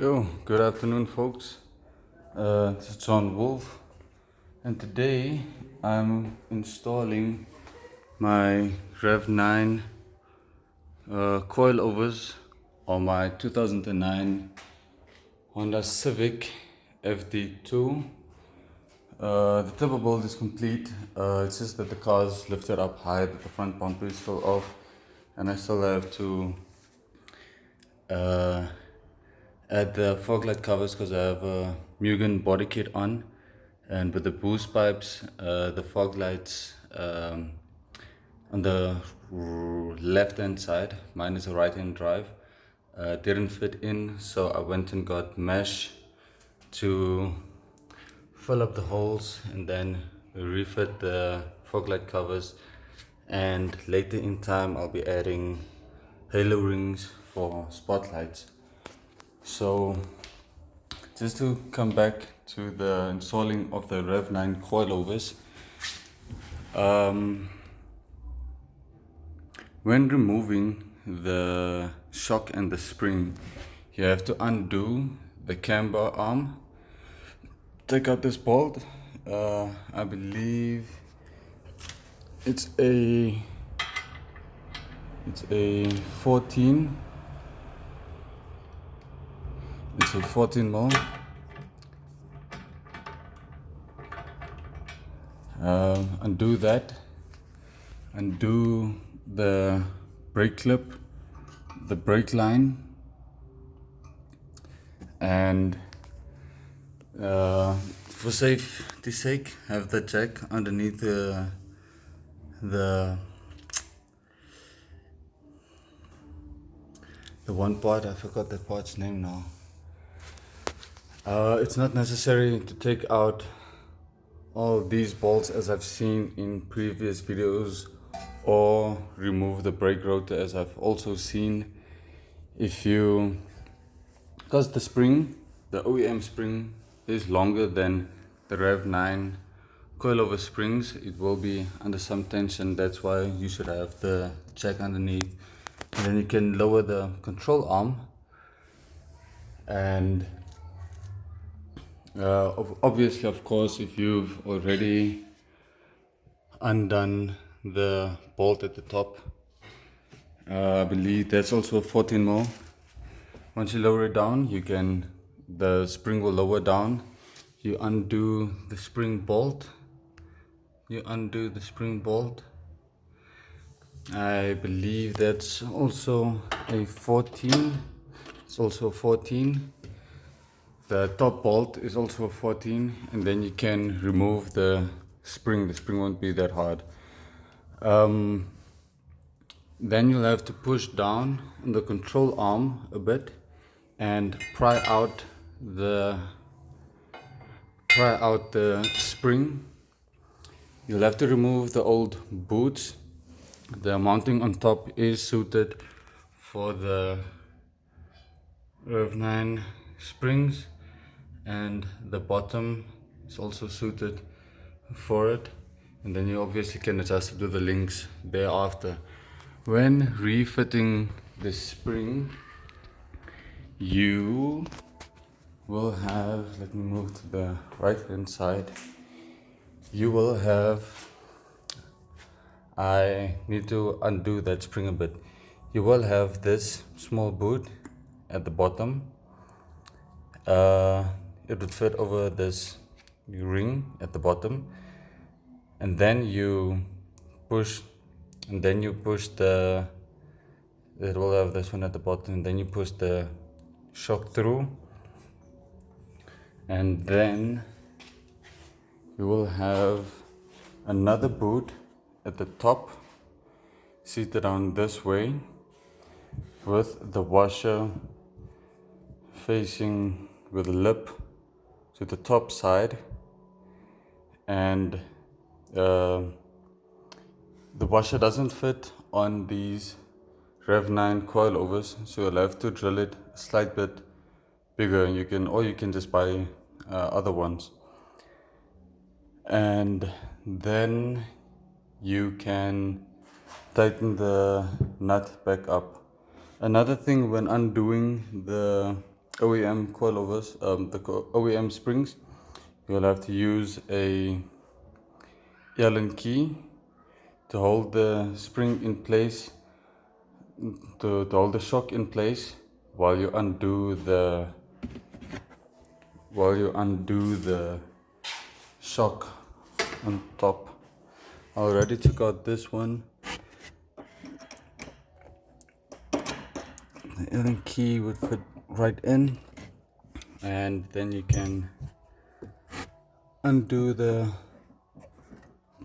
Yo, good afternoon, folks. This is John Wolf, and today I'm installing my Rev 9 coilovers on my 2009 Honda Civic FD2. The tubber bolt is complete. It's just that the car's lifted up high, that the front bumper is still off, and I still have to add the fog light covers because I have a Mugen body kit on, and with the boost pipes, the fog lights on the left hand side, mine is a right hand drive, didn't fit in, so I went and got mesh to fill up the holes and then refit the fog light covers, and later in time I'll be adding halo rings for spotlights. So just to come back to the installing of the Rev 9 coilovers, when removing the shock and the spring, you have to undo the camber arm, take out this bolt. I believe it's a 14 mil. Undo that, undo the brake clip, the brake line, and for safety's sake, have the jack underneath the one part. I forgot that part's name now. It's not necessary to take out all these bolts as I've seen in previous videos, or remove the brake rotor as I've also seen. Because the spring, the OEM spring, is longer than the Rev 9 coilover springs, it will be under some tension. That's why you should have the jack underneath, and then you can lower the control arm, and obviously, of course, if you've already undone the bolt at the top, I believe that's also a 14 mil. Once you lower it down, the spring will lower down. You undo the spring bolt. I believe that's also a 14. It's also a 14. The top bolt is also a 14, and then you can remove the spring. The spring won't be that hard. Then you'll have to push down on the control arm a bit and pry out the spring. You'll have to remove the old boots. The mounting on top is suited for the Rev 9 springs, and the bottom is also suited for it, and then you obviously can adjust it with the links thereafter. When refitting the spring, you will have, let me move to the right hand side, I need to undo that spring a bit. You will have this small boot at the bottom. It would fit over this ring at the bottom, and then you push it will have this one at the bottom, and then you push the shock through, and then you will have another boot at the top, seated on this way, with the washer facing with a lip to the top side, and the washer doesn't fit on these Rev 9 coilovers, so you'll have to drill it a slight bit bigger. You can just buy other ones, and then you can tighten the nut back up. Another thing when undoing the OEM coilovers, OEM springs, you'll have to use a Allen key to hold the spring in place, to hold the shock in place while you undo the shock on top. I already took out this one. The Allen key would fit right in, and then you can undo the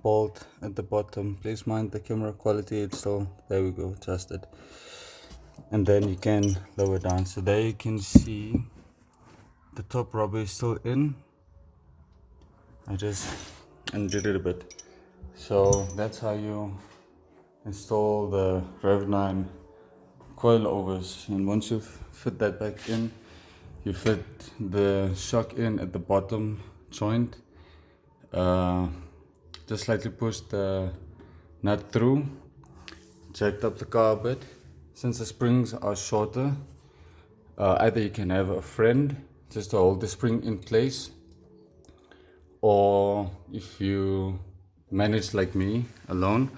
bolt at the bottom. Please mind the camera quality, it's still, there we go, adjusted. And then you can lower down. So there you can see the top rubber is still in. I just undid it a bit. So that's how you install the Rev 9 coilovers. And once you fit that back in, you fit the shock in at the bottom joint. Just slightly push the nut through, jacked up the car a bit. Since the springs are shorter, either you can have a friend just to hold the spring in place, or if you manage like me alone,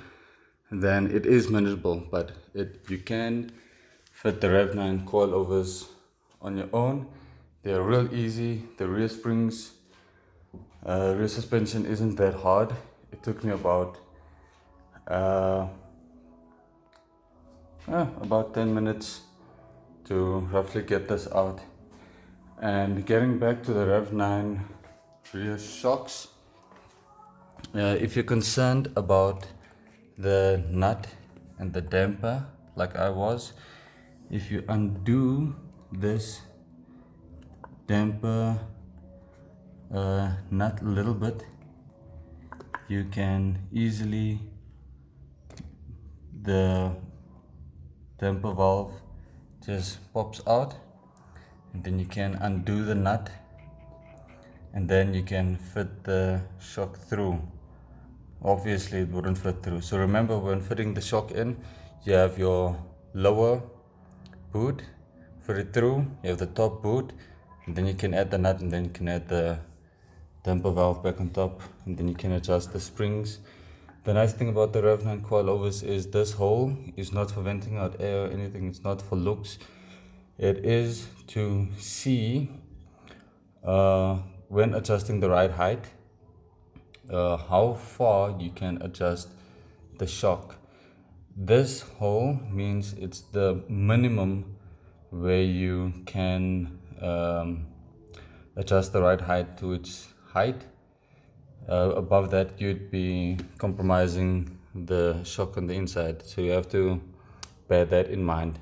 then it is manageable. But you can fit the Rev 9 coilovers on your own. They're real easy. The rear springs, rear suspension isn't that hard. It took me about 10 minutes to roughly get this out. And getting back to the Rev 9 rear shocks, if you're concerned about the nut and the damper like I was, if you undo this damper nut a little bit, you can easily, the damper valve just pops out, and then you can undo the nut, and then you can fit the shock through. Obviously it wouldn't fit through, so remember, when fitting the shock in, you have your lower boot, fit it through, you have the top boot, and then you can add the nut, and then you can add the damper valve back on top, and then you can adjust the springs. The nice thing about the Rev 9 coilovers is this hole is not for venting out air or anything. It's not for looks. It is to see when adjusting the ride height, how far you can adjust the shock. This hole means it's the minimum where you can adjust the ride height to its height. Above that, you'd be compromising the shock on the inside, so you have to bear that in mind.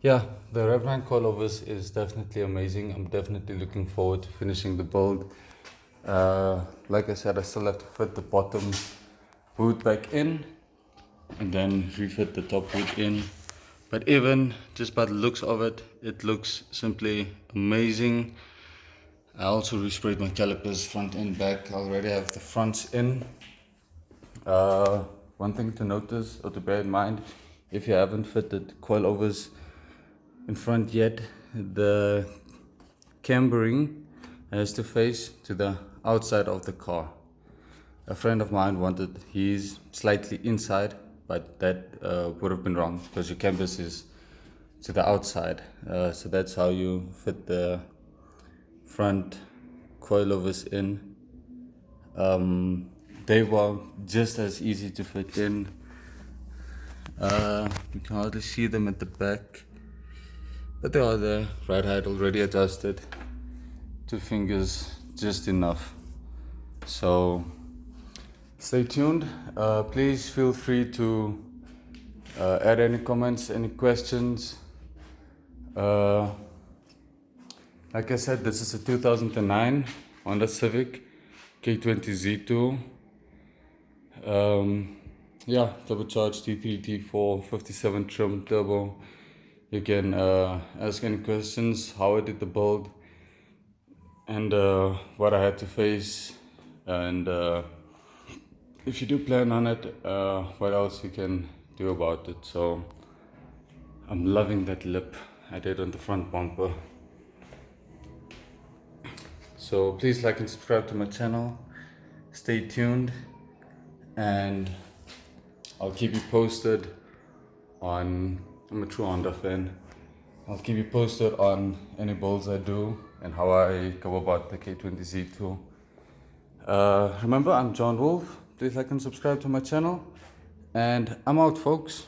Yeah, the Rev 9 coilovers is definitely amazing. I'm definitely looking forward to finishing the build. Like I said, I still have to fit the bottom boot back in and then refit the top boot in. But even just by the looks of it, it looks simply amazing. I also resprayed my calipers front and back. I already have the fronts in. One thing to notice or to bear in mind, if you haven't fitted coilovers in front yet, the cambering has to face to the outside of the car. A friend of mine wanted his slightly inside, but that would have been wrong because your canvas is to the outside. So that's how you fit the front coilovers in. They were just as easy to fit in. You can hardly see them at the back, but they are there. Ride height already adjusted, 2 fingers just enough. So stay tuned. Please feel free to add any comments, any questions. Like I said, this is a 2009 Honda Civic K20Z2. Yeah, turbocharged T3T4, 57 trim turbo. You can ask any questions, how I did the build, and what I had to face, and if you do plan on it, what else you can do about it. So I'm loving that lip. I did on the front bumper. So please like and subscribe to my channel. Stay tuned, and I'll keep you posted on, I'm a true Honda fan. I'll keep you posted on any builds I do and how I go about the K20Z2. Remember, I'm John Wolf. Please like and subscribe to my channel. And I'm out, folks.